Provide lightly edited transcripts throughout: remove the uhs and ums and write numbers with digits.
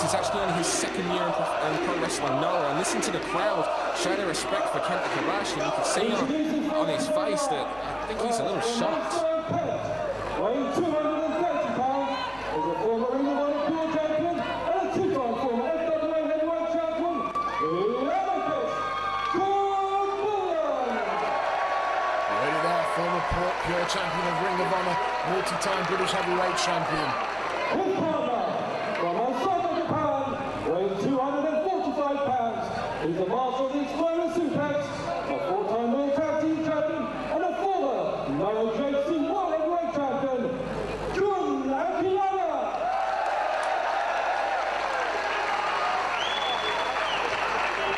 It's actually only his second year in pro wrestling Noah, and listen to the crowd show their respect for Kenta Kobashi. You can see on his face that I think he's a little shocked. Weighing 230 pounds is a former Ring of Honor Pure Champion and a two-time former FWA Heavyweight Champion, Ready there, former Pure Champion of Ring of Honor, multi-time British Heavyweight Champion. His partner, from Osaka, Japan, weighing 245 pounds, he's a master of the Explorer Suplex, a four-time World Tag Team Champion, and a former Noah JC World Heavyweight Champion, Jun Akiyama.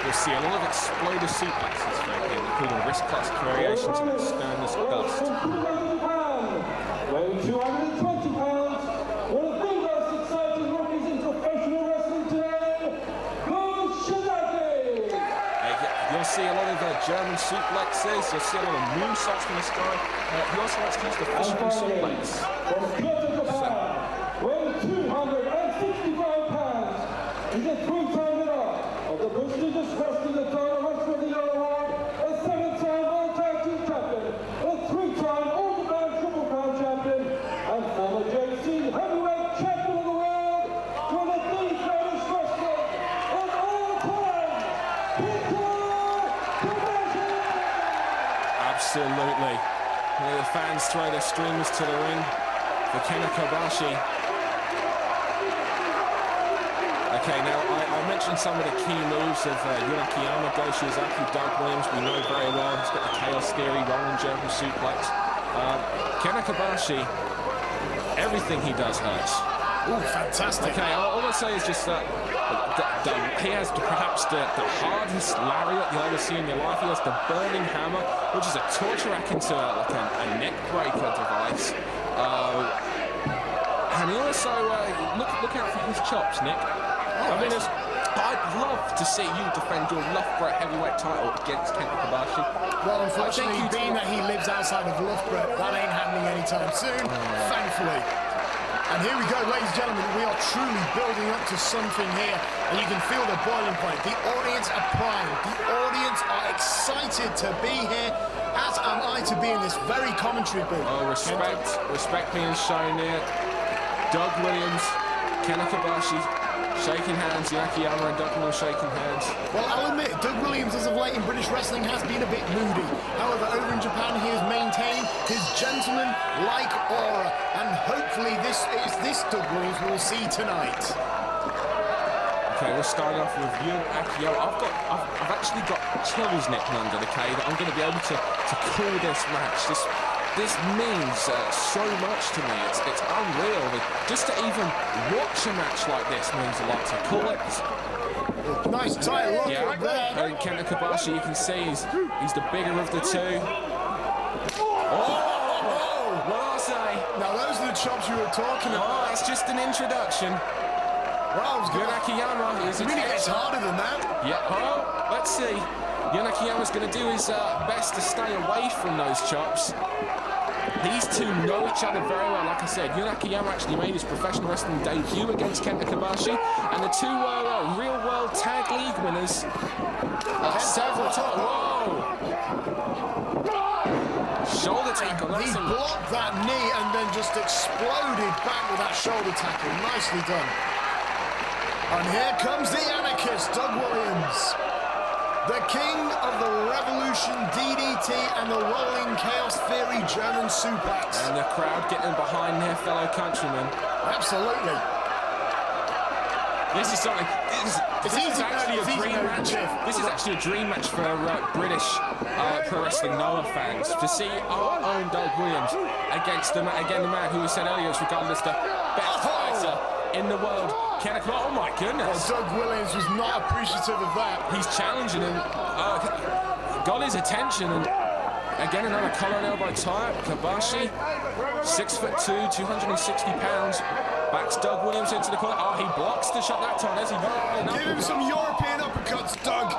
You'll see a lot of exploder suplexes from him, including wrist classic variations and sternus dust. Weighing 220 pounds, one of the most exciting rookies in professional wrestling today, Shiozaki. You'll see a lot of German suplexes, you'll see a lot of moonsaults from this guy. He also likes to use the fishing suplex. From Kyoto, Japan, weighing 265 pounds, he's a three-time winner of the prestigious Wrestling Title Wrestler of the Year Award, a seven-time World Tag Team Champion, a three-time All-Japan Triple Crown Champion, and former JC Heavyweight Champion of the World, one of the greatest wrestlers of all time, Kenta Kobashi! Absolutely. The fans throw their streamers to the ring for Kenta Kobashi. Okay, now I mentioned some of the key moves of Jun Akiyama, Shiozaki, Doug Williams. We know very well. He's got the Chaos Theory, rolling German suplex. Kenta Kobashi, everything he does hurts. Ooh, fantastic. Okay, all I'll say is just that he has perhaps the hardest lariat you'll ever see in your life. He has the Burning Hammer, which is a torture akin to like a neck breaker device. And he also, look out for his chops, Nick. I mean, I'd love to see you defend your Loughborough heavyweight title against Kenta Kobashi. Well, unfortunately, being that he lives outside of Loughborough, that ain't happening anytime soon, thankfully. And here we go, ladies and gentlemen, we are truly building up to something here, and you can feel the boiling point. The audience are primed. The audience are excited to be here, as am I to be in this very commentary booth. Oh, respect being shown here. Doug Williams, Kenta Kobashi shaking hands, Jun Akiyama and Doug Williams shaking hands. Well, I'll admit, Doug Williams as of late in British wrestling has been a bit moody. However, over in Japan, he has maintained his gentleman-like aura, and hopefully this is this Doug Williams we'll see tonight. Okay, we're starting off with Jun Akiyama. I've actually got chills, Nick London, okay, that I'm going to be able to call this match. This means so much to me. It's unreal. Just to even watch a match like this means a lot. To call it. Nice tight look right there. And Kenta Kobashi, you can see he's the bigger of the two. Oh, what I say? Now those are the chops you were talking about. Oh, that's just an introduction. Wow, Jun Akiyama is really gets harder than that. Yeah. Oh, let's see. Jun Akiyama's going to do his best to stay away from those chops. These two know each other very well. Like I said, Jun Akiyama actually made his professional wrestling debut against Kenta Kobashi, and the two were real-world tag league winners several times. Whoa! Shoulder tackle. He blocked that knee and then just exploded back with that shoulder tackle. Nicely done. And here comes the anarchist, Doug Williams. The king of the Revolution DDT and the rolling Chaos Theory German suplex. And the crowd getting behind their fellow countrymen. Absolutely. This is something. This is actually a dream match. This is actually a dream match for British pro wrestling Noah fans to see our own Doug Williams against the man who we said earlier is regarded as the best fighter in the world. Kenta Kobashi. Oh my goodness. Well, Doug Williams was not appreciative of that. He's challenging him. Got his attention, and again another collar and elbow tie. Kobashi, 6'2", 260 pounds. Backs Doug Williams into the corner. Oh, he blocks the shot that time. There's he. Give him some European uppercuts, Doug.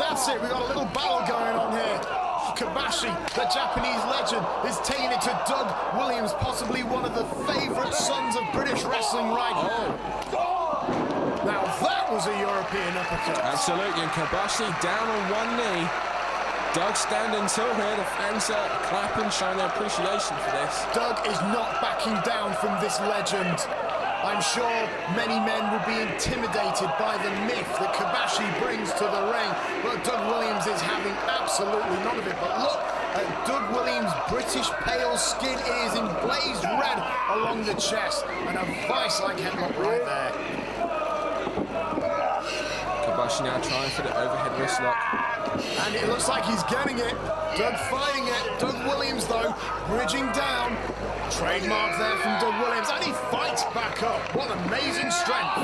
That's it. We got a little battle going on here. Kobashi, the Japanese legend, is taking it to Doug Williams, possibly one of the favourite sons of British wrestling right now. Now that was a European uppercut. Absolutely, and Kobashi down on one knee. Doug standing tall here. The fans are clapping, showing their appreciation for this. Doug is not backing down from this legend. I'm sure many men will be intimidated by the myth that Kobashi brings to the ring, but Doug Williams is having absolutely none of it. But look at Doug Williams' British pale skin. It is emblazed red along the chest, and a vice-like headlock right there. Kobashi now trying for the overhead wrist lock. And it looks like he's getting it. Doug fighting it. Doug Williams, though, bridging down. Trademark there from Doug Williams, and he fights back up. What amazing strength.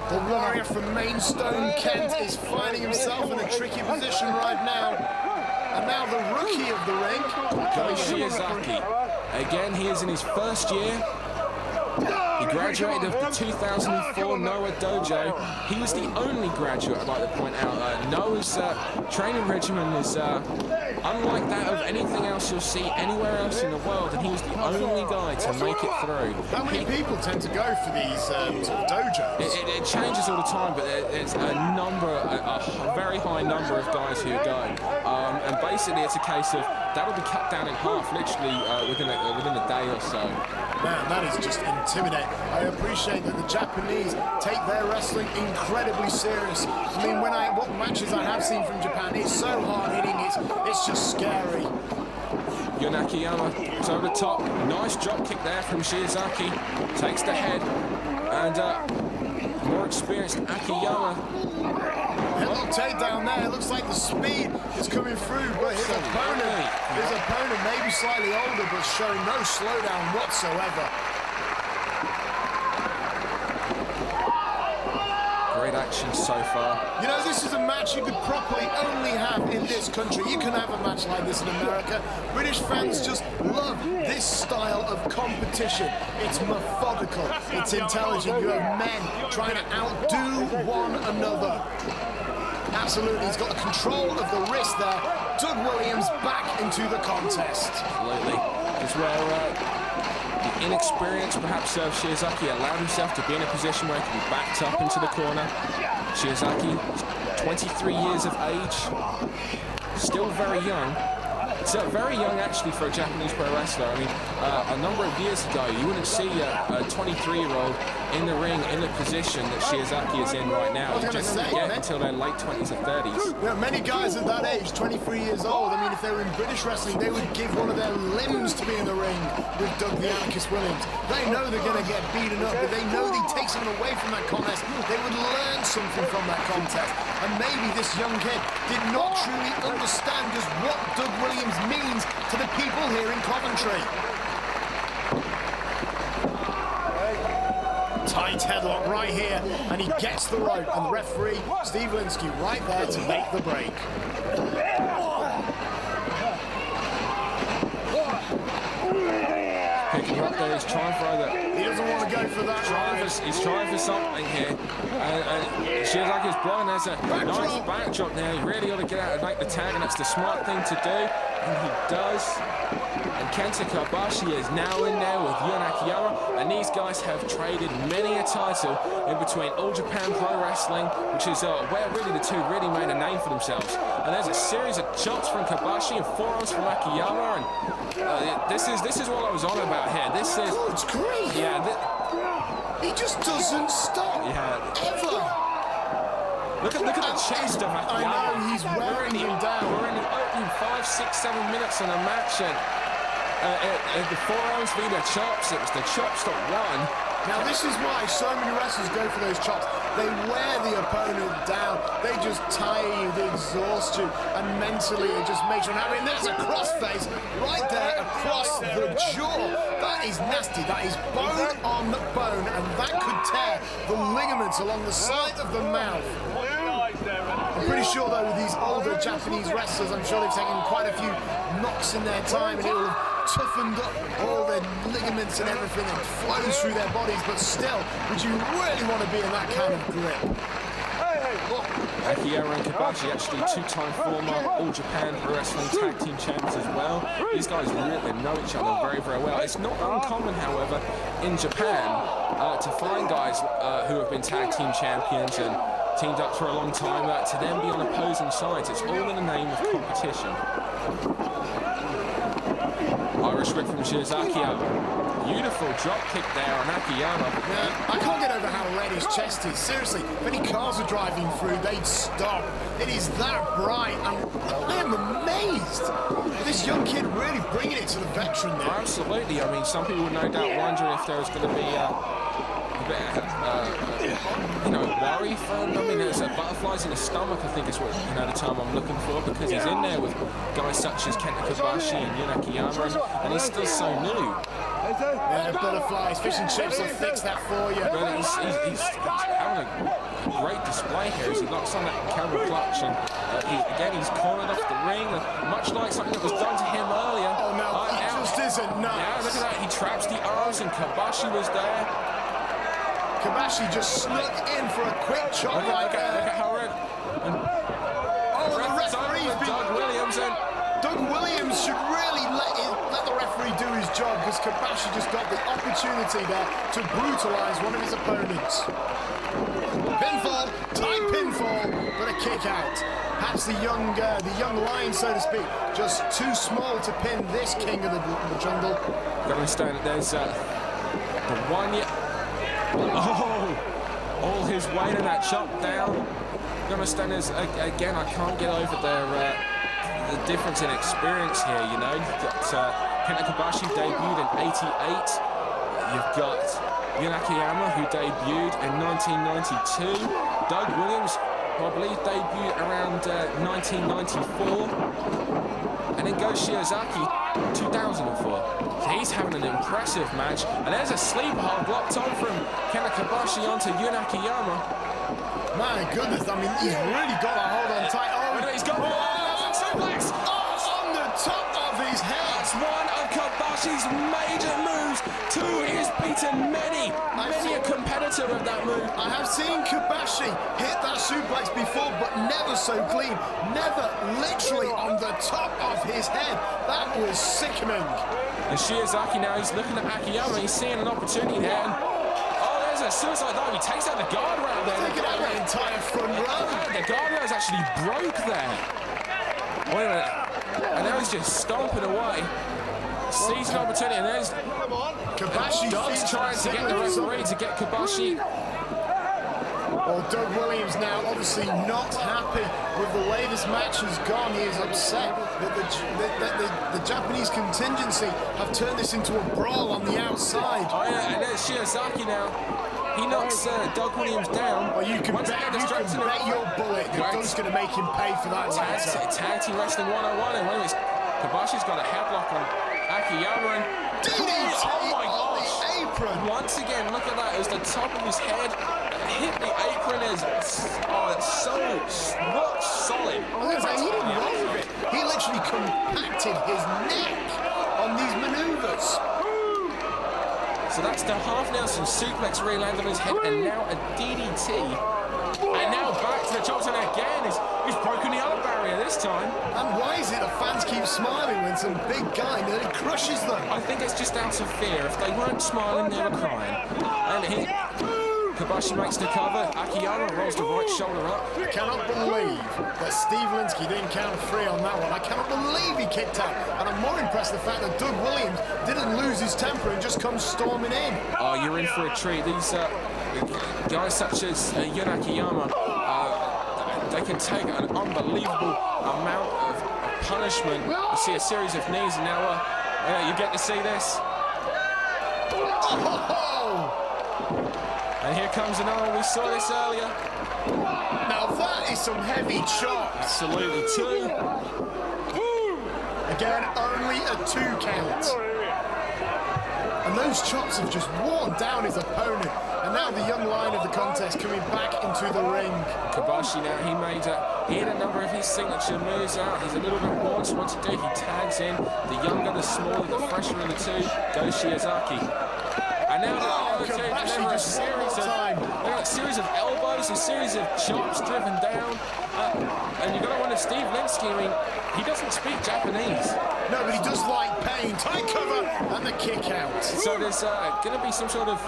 The warrior from Mainstone, Kent, is finding himself in a tricky position right now. And now the rookie of the ring, Shiozaki. Again, he is in his first year. He graduated of the 2004 Noah Dojo. He was the only graduate, I'd like to point out. Noah's training regimen is unlike that of anything else you'll see anywhere else in the world, and he was the only guy to make it through. How many people tend to go for these sort of dojos? It changes all the time, but there's a very high number of guys who go. And basically it's a case of that'll be cut down in half, literally within a day or so. Man, that is just intimidating. I appreciate that the Japanese take their wrestling incredibly serious. I mean, what matches I have seen from Japan, it's so hard-hitting, it's just scary. Jun Akiyama is over the top. Nice drop kick there from Shiozaki. Takes the head, and more experienced Akiyama. Headlock takedown there. It looks like the speed is coming through, but his opponent may be slightly older, but showing no slowdown whatsoever. Great action so far. You know, this is a match you could properly only have in this country. You can have a match like this in America. British fans just love this style of competition. It's methodical, it's intelligent. You have men trying to outdo one another. Absolutely, he's got the control of the wrist there. Doug Williams back into the contest. Absolutely. As well, the inexperience perhaps of Shiozaki allowed himself to be in a position where he can be backed up into the corner. Shiozaki, 23 years of age, still very young. It's very young actually for a Japanese pro wrestler. I mean, a number of years ago, you wouldn't see a 23-year-old in the ring in the position that Shiozaki is in right now. You just get until their late 20s or 30s. Yeah, many guys at that age, 23 years old, I mean, if they were in British wrestling, they would give one of their limbs to be in the ring with Doug the Anarchist Williams. They know they're going to get beaten up, but they know that he takes them away from that contest. They would learn something from that contest. And maybe this young kid did not truly understand just what Doug Williams means to the people here in Coventry. Tight headlock right here, and he gets the rope, and the referee, Steve Linsky, right there to make the break. Picking up there, he's trying for either. He doesn't want to go for that. He's trying for something here. And Shiozaki's blowing. There's a nice backdrop there. He really ought to get out and make the tag, and that's the smart thing to do. And he does. And Kenta Kobashi is now in there with Jun Akiyama, and these guys have traded many a title in between All Japan Pro Wrestling, which is where really the two really made a name for themselves. And there's a series of chops from Kobashi and forearms from Akiyama, and this is what I was on about here. This is it's great. Yeah, he just doesn't stop. Yeah. Ever. Look at the chest of Akiyama. I know, he's wearing him down. We're in the opening 5, 6, 7 minutes on the match, and the forearms beat the chops. It was the chops that won. Now this is why so many wrestlers go for those chops. They wear the opponent down. They just tire you, they exhaust you, and mentally it just makes you happy. And there's a crossface right there across the jaw. That is nasty. That is bone on bone, and that could tear the ligaments along the side of the mouth. I'm pretty sure though with these older Japanese wrestlers, I'm sure they've taken quite a few knocks in their time, and it will have toughened up all their ligaments and everything that flows through their bodies, but still, would you really want to be in that kind of grip? Akiyama and Kobashi, actually two-time former All Japan Pro Wrestling Tag Team Champions as well. These guys really know each other very, very well. It's not uncommon, however, in Japan to find guys who have been tag team champions and teamed up for a long time to then be on opposing sides. It's all in the name of competition. Irish whip from Shiozaki. Beautiful drop kick there on Akiyama. I can't get over how red his chest is. Seriously, if any cars are driving through, they'd stop. It is that bright, and I am amazed. This young kid really bringing it to the veteran there. Absolutely. I mean, some people would no doubt wonder if there was going to be a bit worry for him. I mean, there's butterflies in his stomach, I think is what, the term I'm looking for, because he's in there with guys such as Kenta Kobashi and Jun Akiyama, and he's still so new. Yeah, butterflies, fish and chips will fix that for you. But he's having a great display here as he locks on that camera clutch, and he's cornered off the ring, much like something that was done to him earlier. Oh no, it just isn't nice. Yeah, look at that, he traps the arms and Kobashi was there. Kobashi just snuck in for a quick chop Look at how red. The referee's been... Doug Williams should really let the referee do his job, because Kobashi just got the opportunity there to brutalize one of his opponents. Pinfall, tight pinfall, but a kick out. Perhaps the young lion, so to speak, just too small to pin this king of the jungle. Got to understand that there's the one. All his weight in that chop down. Got to understand there's again. I can't get over the difference in experience here. You've got Kenta Kobashi debuted in '88. You've got Jun Akiyama, who debuted in 1992. Doug Williams, who I believe debuted around 1994. And then goes Shiozaki, 2004. So he's having an impressive match. And there's a sleeper hold blocked on from Kenta Kobashi onto Jun Akiyama. My goodness, I mean, he's really got a hold on tight. He's got suplex on the top of his head. That's one of Kobashi's major moves. Two, he's beaten many a competitor with that move. I have seen Kobashi hit that suplex before, but never so clean. Never literally on the top of his head. That was sickening. And Shiozaki now, he's looking at Akiyama. He's seeing an opportunity there. And, there's a suicide dive. He takes out the guardrail there. Taking out the entire front row. The guardrail's actually broke there. Wait a minute. And now he's just stomping away. Sees an opportunity, and there's Kobashi. Doug's trying to get the referee to get Kobashi. Well, Doug Williams now obviously not happy with the way this match has gone. He is upset that the Japanese contingency have turned this into a brawl on the outside. Oh yeah, and there's Shiozaki now. He knocks Doug Williams down. Well, you can bet your bullet that Doug's going to make him pay for that tag team wrestling 101, and wait, Kobashi's got a headlock on Akiyama, and DDT oh my gosh! Apron. Once again, look at that. It was the top of his head. Hit the apron. It's so rock solid. He didn't roll with it. He literally compacted his neck on these maneuvers. So that's the half Nelson suplex re-land on his head, and now a DDT. And now back to the chops, and again, he's broken the other barrier this time. And why is it the fans keep smiling when some big guy nearly crushes them? I think it's just out of fear. If they weren't smiling, they were crying. And Kobashi makes the cover. Akiyama rolls the right shoulder up. I cannot believe that Steve Linsky didn't count free on that one. I cannot believe he kicked out. And I'm more impressed with the fact that Doug Williams didn't lose his temper and just come storming in. Oh, you're in for a treat. These guys such as Jun Akiyama, they can take an unbelievable amount of punishment. You see a series of knees, and now you get to see this. Oh! And here comes another one. We saw this earlier. Now that is some heavy chops. Absolutely, two. Again, only a 2 count. And those chops have just worn down his opponent. And now the young lion of the contest coming back into the ring. Kobashi now, he had a number of his signature moves out. He's a little bit more to what to do. He tags in. The younger, the smaller, the fresher of the two goes Shiozaki. And now a series of elbows, a series of chops driven down. And you've got to wonder, Steve Linsky, I mean, he doesn't speak Japanese. No, but he does like pain. Tight cover and the kick out. So there's going to be some sort of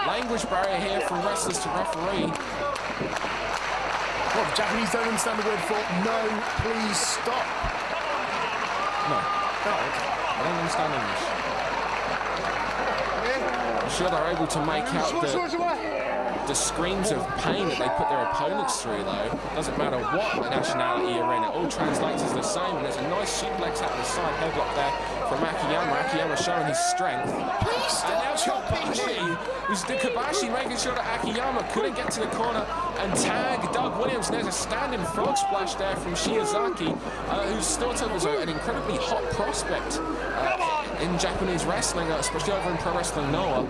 language barrier here from wrestlers to referee. Well, the Japanese don't understand the word for no, please stop. No. I don't understand English. I'm sure they're able to make out the screams of pain that they put their opponents through, though. Doesn't matter what nationality you're in, it all translates as the same. And there's a nice suplex at the side headlock there from Akiyama. Akiyama showing his strength. Please And now stop chopping me. Kobashi making sure that Akiyama couldn't get to the corner and tag Doug Williams. And there's a standing frog splash there from Shiozaki, who's still told as an incredibly hot prospect in Japanese wrestling, especially over in Pro Wrestling Noah.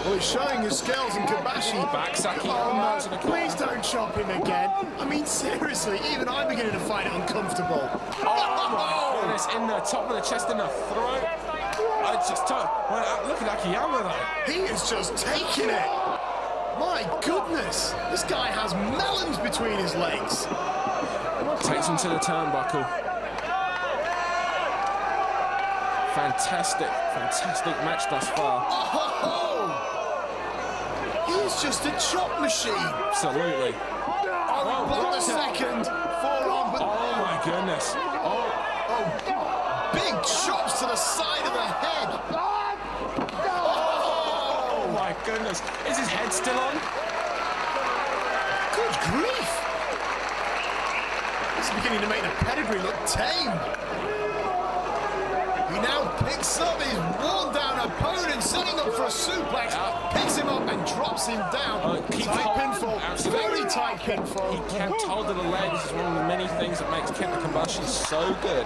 Well, he's showing his skills in Kobashi. Back Saki. Oh no, please don't chop him again. I mean, seriously, even I'm beginning to find it uncomfortable. Oh my goodness, in the top of the chest, in the throat. Look at Akiyama though. He is just taking it. My goodness, this guy has melons between his legs. Takes him to the turnbuckle. Fantastic match thus far. Oh, he's just a chop machine. Absolutely. Oh, blocked the second forearm, but oh my goodness. Oh, big chops to the side of the head. oh my goodness. Is his head still on? Good grief. This is beginning to make the pedigree look tame. He now picks up his worn-down opponent, setting up for a suplex, picks him up and drops him down. Tight pinfall, very tight pinfall. He kept hold of the leg. This is one of the many things that makes Kenta Kobashi so good.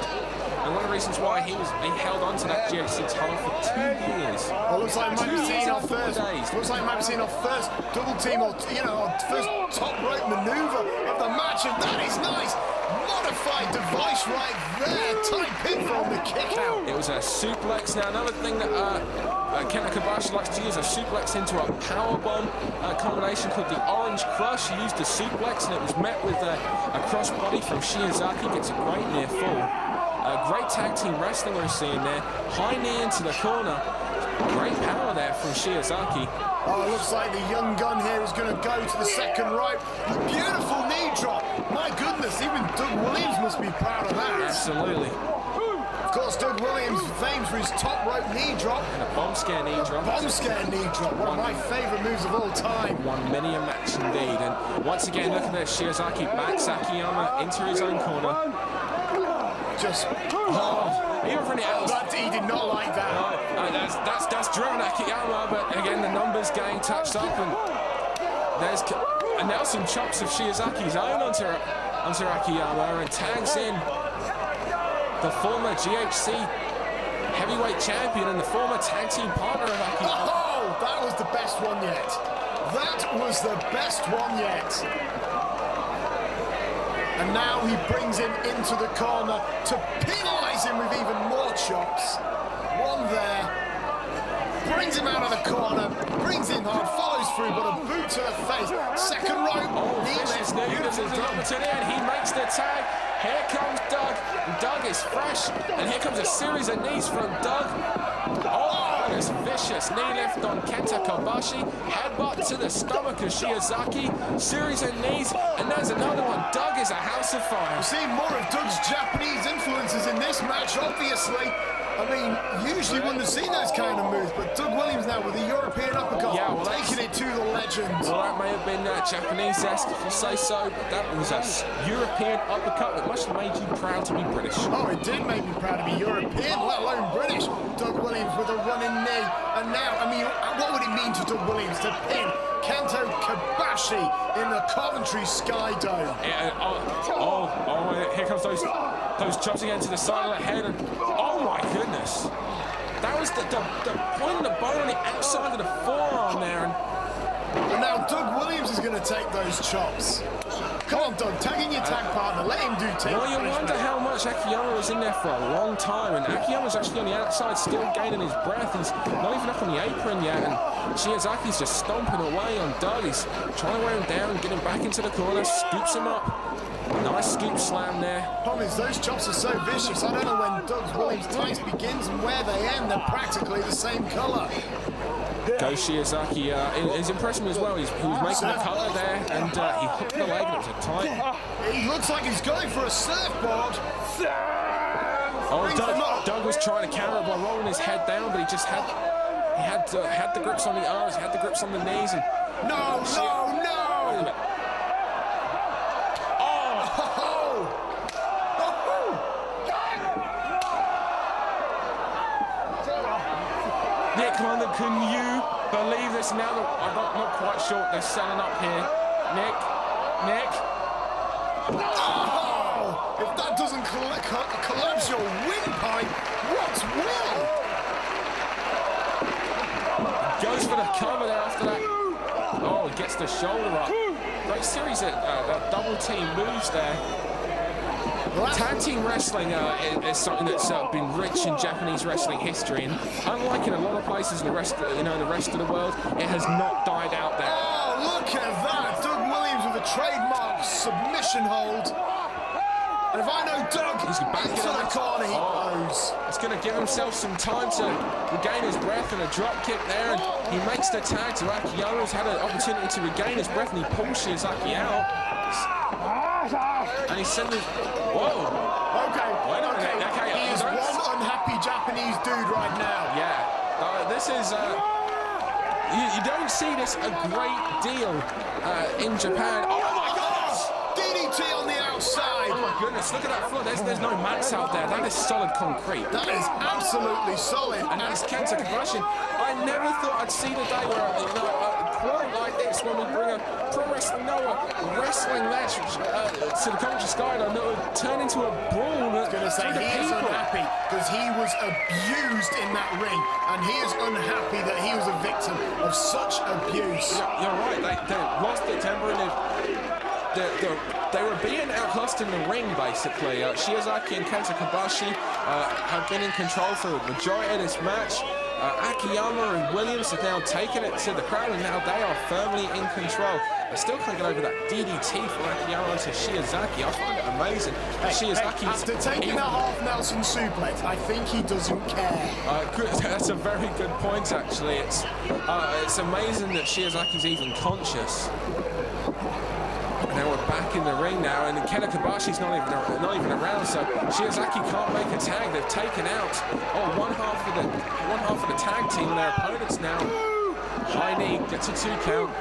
And one of the reasons why he held on to that GHC title for 2 years. Well, looks like might be seeing our 4 first. days. Looks like might be seeing our first double team, or our first top rope maneuver of the match, and that is nice. Modified device right there. Tight pinfall, the kick out. It was a suplex. Now another thing that Kenta Kobashi likes to use a suplex into a powerbomb combination called the Orange Crush. He used the suplex and it was met with a crossbody from Shiozaki. Gets a great near fall. Great tag team wrestling we're seeing there. High knee into the corner. Great power there from Shiozaki. Oh, it looks like the young gun here is going to go to the second rope. Beautiful knee drop. My goodness, even Doug Williams must be proud of that. Absolutely. Of course, Doug Williams famed for his top rope knee drop. And a bomb scare knee drop. Bomb scare knee drop, one of my favourite moves of all time. Won many a match indeed. And once again, look at this. Shiozaki backs Akiyama into his own corner. Just, even from the outside. he did not like that. That's driven Akiyama, but again, the numbers getting touched up, and now some chops of Shiozaki's own onto Akiyama, and tags in the former GHC heavyweight champion and the former tag team partner of Akiyama. Oh, that was the best one yet. That was the best one yet. And now he brings him into the corner to penalise him with even more chops. One there. Brings him out of the corner. Brings him hard. Follows through, but a boot to the face. Second rope. Knee lift. Beautiful opportunity, and he makes the tag. Here comes Doug. Doug is fresh. And here comes a series of knees from Doug. Oh, this vicious knee lift on Kenta Kobashi. Headbutt to the stomach of Shiozaki. Series of knees, and there's another one. Doug is a house of fire. We're seeing more of Doug's Japanese influences in this match, obviously. I mean, usually wouldn't have seen those kind of moves, but Doug Williams now with a European uppercut, taking it to the legend. Well, that may have been Japanese-esque, if you say so, but that was a European uppercut that must have made you proud to be British. Oh, it did make me proud to be European, let alone British. Doug Williams with a running knee, and now, I mean, what would it mean to Doug Williams to pin Kenta Kobashi in the Coventry Sky Dome? Here comes those chops again to the side of the head, and oh my goodness. That was the point of the bone on the outside of the forearm there. And now Doug Williams is going to take those chops. Come on, Doug, tag in your tag partner. Let him do take. Well, you wonder how much Akiyama was in there for a long time, and Akiyama's actually on the outside, still gaining his breath. He's not even up on the apron yet, and Shiozaki's just stomping away on Doug. He's trying to wear him down, get him back into the corner, scoops him up. Nice scoop slam there. Problem is, those chops are so vicious. I don't know when Doug Williams' tights begins and where they end. They're practically the same colour. Goes Shiozaki. It's impressed me as well. He was making a cover there, and he hooked the leg, and it was a tight. He looks like he's going for a surfboard. Oh, Doug was trying to counter by rolling his head down, but he just had the grips on the arms, he had the grips on the knees, and no. Nick London, can you believe this? Now that I'm not quite sure what they're selling up here. Nick. Oh, if that doesn't collapse your windpipe, what will? Goes for the cover there after that. Oh, he gets the shoulder up. Great series of double team moves there. Tag team wrestling is something that's been rich in Japanese wrestling history, and unlike in a lot of places in the rest of the world, it has not died out there. Oh, look at that! Doug Williams with a trademark submission hold. And if I know Doug, he's back into the corner he goes. He's going to give himself some time to regain his breath, and a drop kick there, and he makes the tag to Akiyama, who's had an opportunity to regain his breath, and he pulls Shiozaki out. And he's sending... Whoa! Okay. He is one unhappy Japanese dude right now. Yeah. This is... You don't see this a great deal in Japan. Oh my gosh! DDT on the outside. Oh my goodness, look at that floor. There's no mats out there. That is solid concrete. That is absolutely solid. And that's Kenta Kobashi. I never thought I'd see the day where, a quote like this, when we bring a pro wrestling wrestling match to the commentary skyline, that would turn into a brawl. I was going to say, he is unhappy because he was abused in that ring, and he is unhappy that he was a victim of such abuse. You're right. They lost their temper, and they were being outclassed in the ring, basically. Shiozaki and Kenta Kobashi have been in control for the majority of this match. Akiyama and Williams have now taken it to the crowd, and now they are firmly in control. They still can't get over that DDT from Akiyama to Shiozaki. I find it amazing. After taking that half Nelson suplex, I think he doesn't care. That's a very good point, actually. It's amazing that Shiozaki's even conscious. And now we're back in the ring now, and Kenta Kobashi's not even around, so Shiozaki can't make a tag. They've taken out one half of the tag team, and their opponents now. High knee gets a 2 count.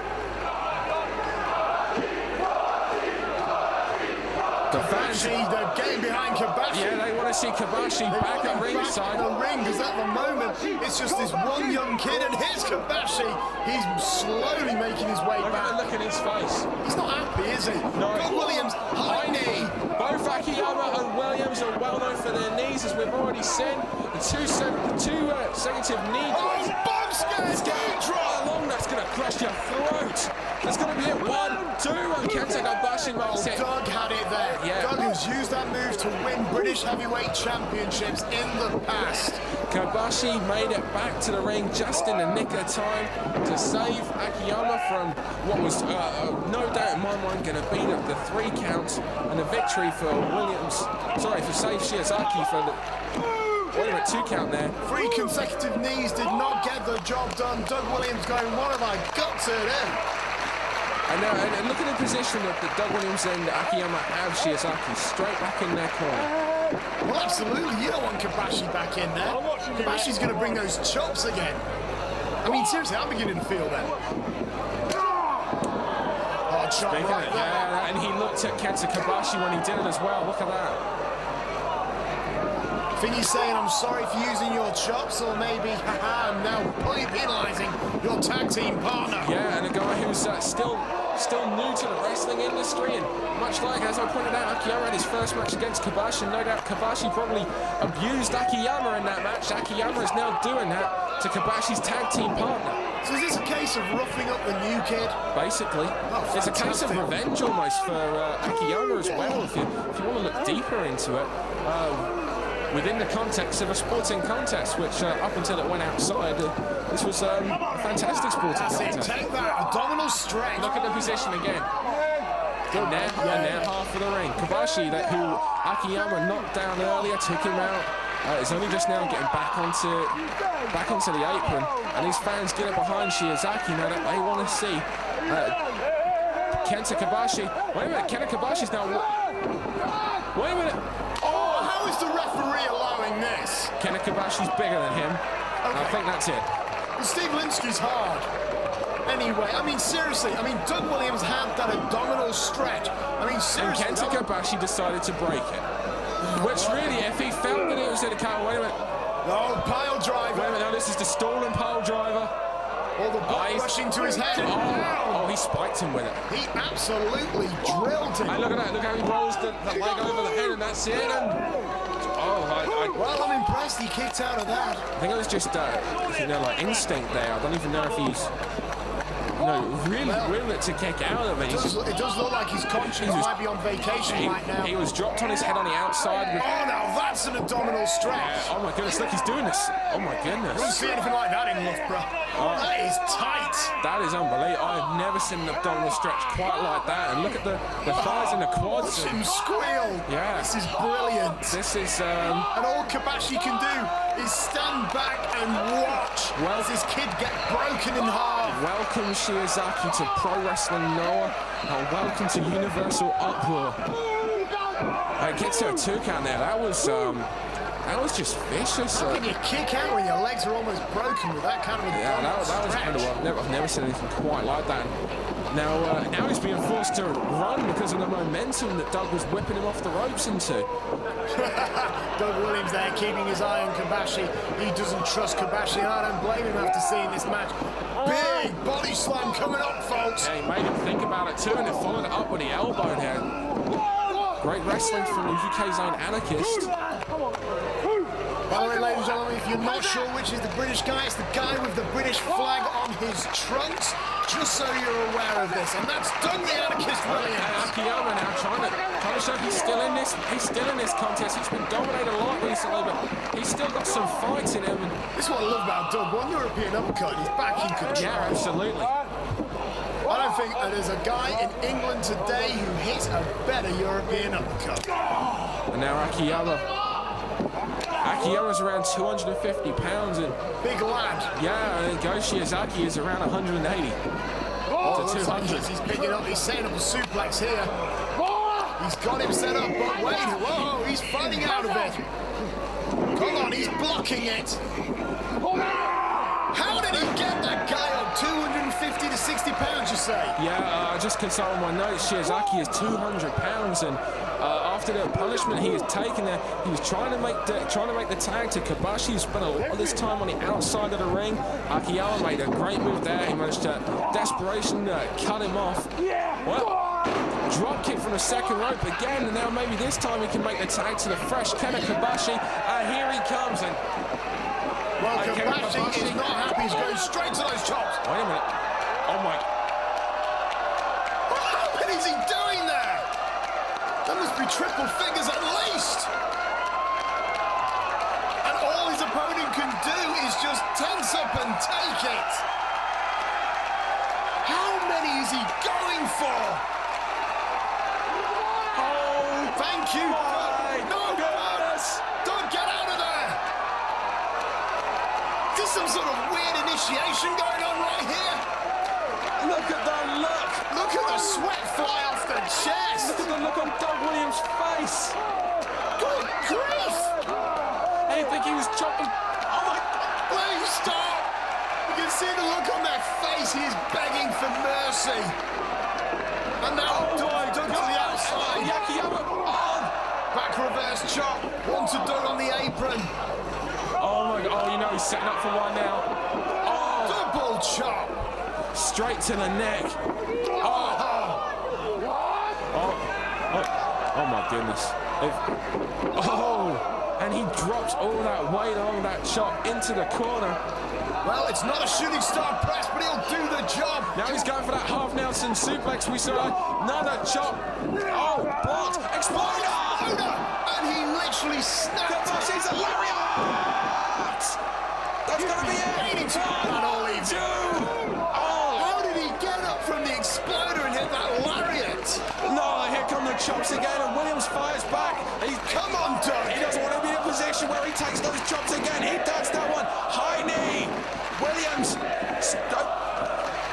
They're getting behind Kobashi. Yeah, they want to see Kobashi back at ringside. The ring, because at the moment it's just this one young kid, and here's Kobashi. He's slowly making his way back. Look at his face. He's not happy, is he? No. Doug Williams, high knee. Both Akiyama and Williams are well known for their knees, as we've already seen. The two consecutive knee drops. Long, that's going to crush your throat. There's going to be a 1, 2, and Kenta Kobashi makes it. Doug had it there. Yeah. Doug has used that move to win British heavyweight championships in the past. Kobashi made it back to the ring just in the nick of time to save Akiyama from what was no doubt in my mind going to be the 3 count and a victory for Williams. Sorry, for save Shiozaki for the... Wait a minute, 2 count there. 3 consecutive knees did not get the job done. Doug Williams going, what have I got to do? And look at the position that Doug Williams and Akiyama have Shiozaki straight back in their corner. Well, absolutely. You don't want Kobashi back in there. Kobashi's going to bring those chops again. I mean, seriously, I'm beginning to feel that. Oh, chop right there. Yeah, and he looked at Kenta Kobashi when he did it as well. Look at that. I think he's saying, I'm sorry for using your chops, or maybe, haha, I'm now penalising your tag team partner. Yeah, and a guy who's still new to the wrestling industry, and much like, as I pointed out, Akiyama had his first match against Kobashi, and no doubt Kobashi probably abused Akiyama in that match. Akiyama is now doing that to Kobashi's tag team partner. So is this a case of roughing up the new kid? Basically. It's a case of revenge almost for Akiyama as well, if you want to look deeper into it. Within the context of a sporting contest, which up until it went outside, this was a fantastic sporting contest. Take that, abdominal stretch. Look at the position again. And now half of the ring. Kobashi, who Akiyama knocked down earlier, took him out. is only just now getting back onto the apron, and these fans get it behind Shiozaki now that they want to see Kenta Kobashi. Wait a minute, Kenta Kobashi's now. Wait a minute. Oh, how is the referee allowing this? Kenta Kobashi's bigger than him. Okay. I think that's it. Well, Steve Linsky's hard. Anyway, I mean, seriously, I mean, Doug Williams had that abdominal stretch. I mean, And seriously. Kenta Kobashi decided to break it. Which really, if he felt that it was in a car, wait a minute. No, pile driver. Wait a minute, no, this is the stalling pile driver. All the blood rushing to his head. And Oh, he spiked him with it. he absolutely drilled him. Hey, look at that, look how he rolls the leg over the head, and that's it. And, Well, I'm impressed he kicked out of that. I think it was just, like instinct there. I don't even know if he's, really willing to kick out of it. It does look like his conscience might be on vacation right now. He was dropped on his head on the outside. With, Oh, now that's an abdominal stretch. oh my goodness, look, he's doing this. Oh my Didn't goodness. see anything like that in Loughborough. That is tight. That is unbelievable. I've never seen an abdominal stretch quite like that. And look at the thighs and the quads. Watch him squeal. Yeah. This is brilliant. This is, And all Kobashi can do is stand back and watch as this kid get broken in half. welcome Shiozaki to Pro Wrestling Noah, and welcome to Universal Uproar. It gets to a 2 count there. That was just vicious. How can you kick out when your legs are almost broken with that kind of Yeah, that was kind of stretch? I've never seen anything quite like that. Now he's being forced to run because of the momentum that Doug was whipping him off the ropes into. Doug Williams there keeping his eye on Kobashi. He doesn't trust Kobashi, and I don't blame him after seeing this match. Big body slam coming up, folks. Yeah, he made him think about it too, and then followed it up with the elbow there. Great wrestling from the UK's own Anarchist. By the way, ladies and gentlemen, if you're not sure which is the British guy, it's the guy with the British flag on his trunks, just so you're aware of this. And that's Doug the Anarchist Williams. Akiyama now trying to show he's still in this contest. He's been dominated a lot recently, but he's still got some fight in him. And This is what I love about Doug. One European uppercut, he's back in control. yeah, absolutely. I don't think there's a guy in England today who hits a better European uppercut. And now Akiyama's around 250 pounds, and Big lad. yeah, and Go Shiozaki is around 180 Oh, to looks like 200. he's picking up, he's setting up a suplex here. He's got him set up, but wait, whoa, he's fighting out of it. Come on, he's blocking it. How did he get that guy up 250 to 60 pounds, you say? Yeah, just consulting my notes, Shiozaki is 200 pounds, and after the punishment he has taken there, he was trying to make the tag to Kobashi, who spent a lot of this time on the outside of the ring. Akiyama made a great move there. He managed to desperation cut him off. Well, drop kick from the second rope again, and now maybe this time he can make the tag to the fresh Kenta Kobashi. Here he comes, and Well, Kenta Kobashi is not happy. He's going straight to those chops. wait a minute. Oh my. What is he doing there? That must be triple figures at least. And all his opponent can do is just tense up and take it. How many is he going for? Oh, Thank you. my No, goodness. Don't get out of there. Is this some sort of weird initiation going on right here? Look at that look. Look at the sweat fly off the chest. Look at the look on Doug Williams' face. Good grief. I didn't think he was chopping. Oh my. Please stop! You can see the look on their face. He is begging for mercy. And now Doug to the outside. Akiyama. Oh. Back reverse chop. One to Doug on the apron. Oh my god. Oh, you know he's setting up for one now. Oh. Double chop. Straight to the neck. Oh. Oh my goodness. And he drops all that weight along that chop into the corner. Well, it's not a shooting star press, but he'll do the job. Now he's going for that half Nelson suplex. We saw another chop. Oh, blocked. Exploder! And he literally snapped it. Kobashi's a lariat! That's gonna be it! Waiting to put that all in. How did he get up from the exploder and hit that lariat? No, here come the chops again, and Williams fires back. Come on, Doug. He doesn't want to be in a position where he he takes those chops again. He does that one. High knee. Williams.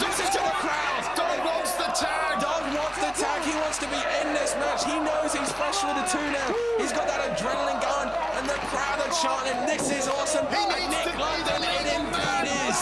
Listen to the crowd. Doug wants the tag. Doug wants the tag. He wants to be in this match. He knows he's fresh with the two now. He's got that adrenaline going, and the crowd are chanting, "This is awesome." He needs Nick to London, be the it leading man. indeed is.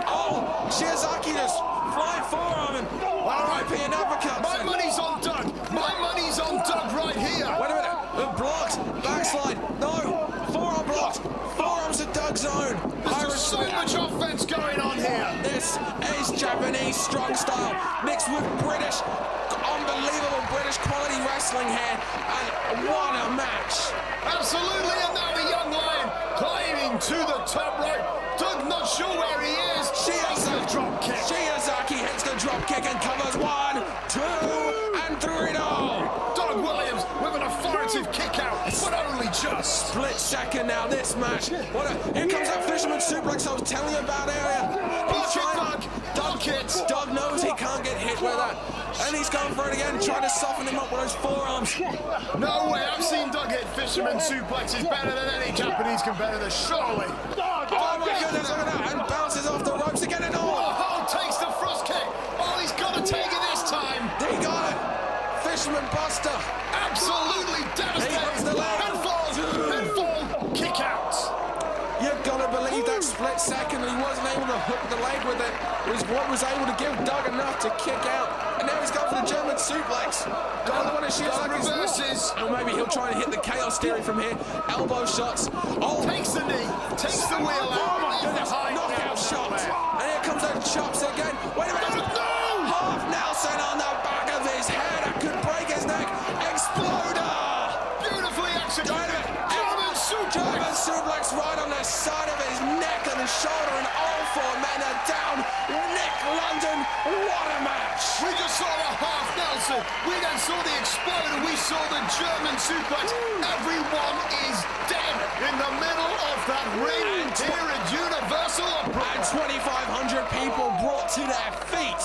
Oh, Shiozaki just flying forearm and RIP and uppercuts. My money's on Doug. My money's on Doug right here. Wait a minute. Blocked. Backslide. No. Forearm blocked. Forearms to Doug's own. There's so much offense going on here. This is Japanese strong style mixed with British, unbelievable British quality wrestling here. And what a match. Absolutely, and now the young lion climbing to the top rope. Doug not sure where he is. Shiozaki, Drop kick. Shiozaki hits the drop kick and covers 1, 2, and 3. Doug Williams with an authoritative kick out, but only just. Split second now, this match. Here comes that fisherman suplex I was telling you about earlier. Block it, Doug. Block it. Doug knows he can't get hit with that. And he's going for it again, trying to soften him up with those forearms. No way, I've seen Doug hit fisherman suplexes better than any Japanese competitor, surely. Oh my goodness, look at that. And bounces off the ropes again and all. Oh, takes the thrust kick. Oh, he's got to take it this time. He got it. Fisherman buster. Absolutely devastating. He hits the leg. Pinfall, kick out. You've got to believe that split second he wasn't able to hook the leg with it was what was able to give Doug enough to kick out. And now he's going for the German suplex. Doug one of Shiozaki's reverses. And maybe he'll try and hit the chaos theory from here. Elbow shots. Oh, Takes the knee, takes the wheel out. oh my goodness, Behind knockout down shot. somewhere. And here comes those chops again. Wait a minute. No! Half Nelson on the back of his head. That could break his neck. Exploder. Beautifully executed. German suplex right on the side of his neck and the shoulder, and all 4 men are down. Nick London, what a match! We just saw the half Nelson. We then saw the exploder. We saw the German suplex. Everyone is dead in the middle of that ring here at Universal Opera. And 2,500 people brought to their feet.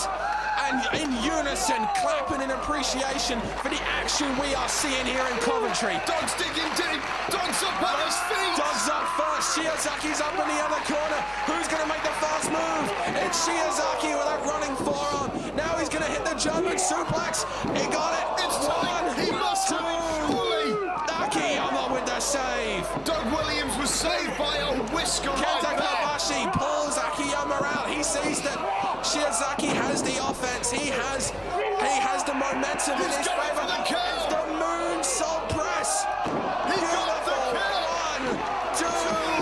And in unison, clapping in appreciation for the action we are seeing here in Coventry. Doug's digging deep. Doug's up on his feet. Doug's up first. Shiozaki's up in the other corner. Who's going to make the first move? It's Shiozaki with that running forearm. Now he's going to hit the German suplex. He got it. It's time. He must have it fully. Akiyama with the save. Doug Williams was saved by a whisker Kenta right there. Kobashi pulls Akiyama out. He sees that Shiozaki has the offense. He has the momentum in his going favor. for the kill. It's the moonsault press. He got the kill. 1, 2,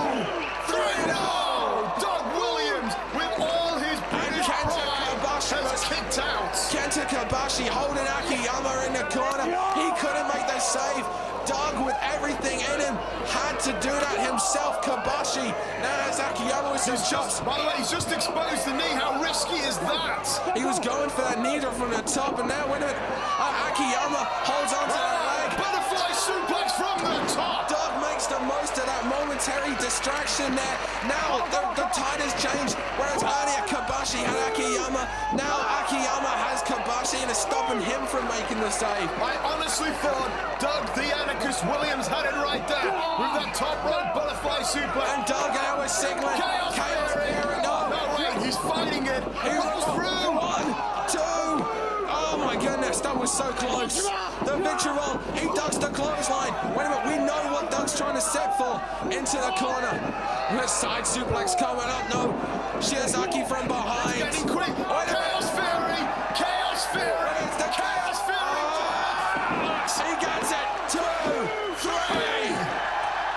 3. No! Doug Williams with all his British Kenta pride Kobashi has kicked out. Kenta Kobashi holding Akiyama in the corner. He couldn't make the save. Doug, with everything in him, had to do that himself. Kobashi now has Akiyama with some chops. By the way, he's just exposed the knee. How risky is that? He was going for that knee drop from the top, and now, wait a minute, Akiyama holds on to that leg. Butterfly suplex from the top. Doug makes the most of that momentary distraction there. Now the tide has changed, whereas earlier Kobashi had Akiyama. Now Akiyama has Kobashi and is stopping him from making the save. I honestly thought Doug the Anarchist Williams had it right there with that top rope butterfly suplex. And Doug now is signaling Chaos Theory. No, No, wait, he's fighting it. He goes through. 1, 2. Oh my goodness, that was so close. The victory roll. He ducks the clothesline. Wait a minute, we know what Doug's trying to set for. Into the corner. The side suplex coming up. No, Shiozaki from behind. Getting quick. Wait a minute. Chaos Theory. Chaos Theory. It's the Chaos Theory. He gets it. 2, 3.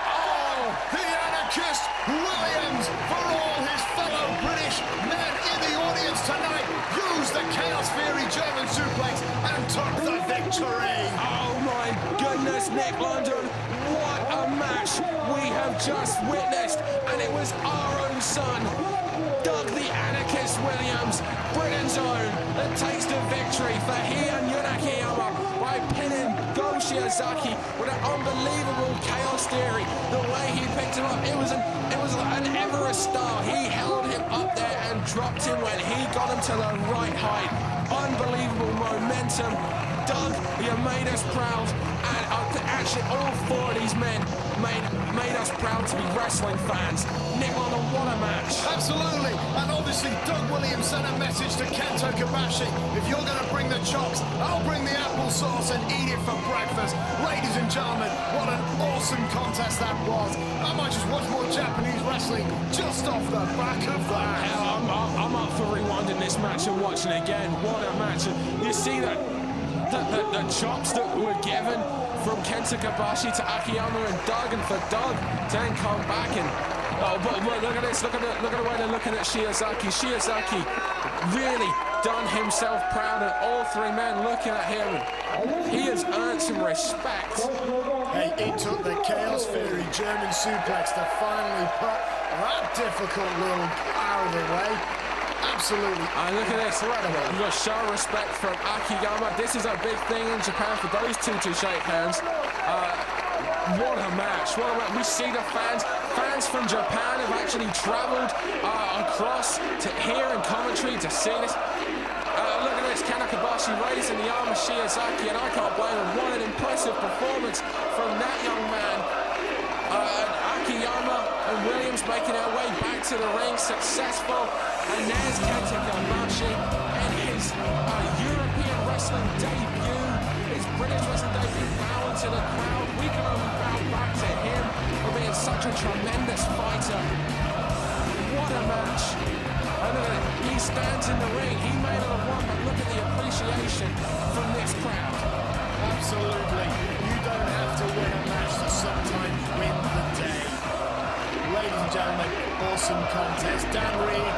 Oh, The Anarchist Williams, for all his fellow British men in the audience tonight, used the Chaos Theory German suplex and took the victory. oh my goodness, Nick London. What a match we have just witnessed. And it was our own son, Doug the Anarchist Williams, Britain's own, that takes the victory for he and Jun Akiyama by pinning Go Shiozaki with an unbelievable Chaos Theory. The way he picked him up, it was an Everest star. He held him up there and dropped him when he got him to the right height. Unbelievable momentum. Doug, you made us proud, and actually all 4 of these men made us most proud to be wrestling fans. Nick London, what a match. Absolutely, and obviously Doug Williams sent a message to Kenta Kobashi. If you're going to bring the chops, I'll bring the applesauce and eat it for breakfast. Ladies and gentlemen, what an awesome contest that was. I might just watch more Japanese wrestling just off the back of that. Hell, I'm up for rewinding this match and watching it again. What a match. And you see that the chops that were given from Kenta Kobashi to Akiyama and Doug, and for Doug to then come back and but look at this, look at the way they're looking at Shiozaki. Shiozaki really done himself proud, and all three men looking at him. He has earned some respect. Hey, it took the Chaos Theory German suplex to finally put that difficult little out of the way. Absolutely. And look at this, you've got to show respect from Akiyama. This is a big thing in Japan for those two to shake hands. What a match, what a match. We see the fans from Japan have actually traveled across to here in commentary to see this. Look at this, Kenta Kobashi raising the arm of Shiozaki, and I can't blame him. What an impressive performance from that young man. Akiyama and Williams making our way back to the ring, successful. And there's Kenta Kobashi in his European wrestling debut, his British wrestling debut, bowing to the crowd. We can only bow back to him for being such a tremendous fighter. What a match. And look at it, he stands in the ring. He made it a one, but look at the appreciation from this crowd. Absolutely. You don't have to win a match to sometimes win the day. Ladies and gentlemen, awesome contest. Dan Reed,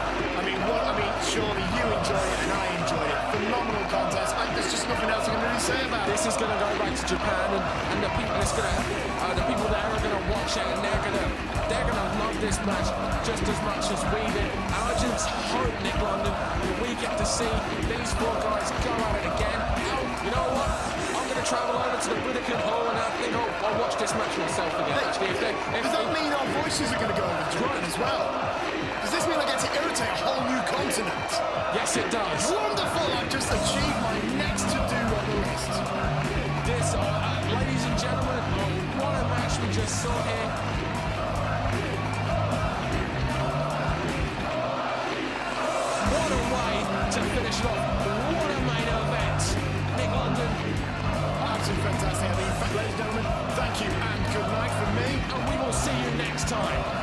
surely you enjoy it and I enjoy it. Phenomenal contest. There's just nothing else I can really say about it. This is going to go back to Japan, and the people the people there are going to watch it, and they're going to love this match just as much as we did. And I just hope, Nick London, that we get to see these four guys go at it again. You know what? I'm going to travel over to the Budokan Hall, and I think I'll watch this match myself again. Actually, does that mean our voices are going to go over to Japan as well? Does this mean I get to irritate a whole new continent? Yes, it does. Wonderful! I've just achieved my next to-do on the list. This, ladies and gentlemen, what a match we just saw here. What a way to finish it off. What a main event. Nick London. Absolutely fantastic. In fact, ladies and gentlemen, thank you and good night from me. And we will see you next time.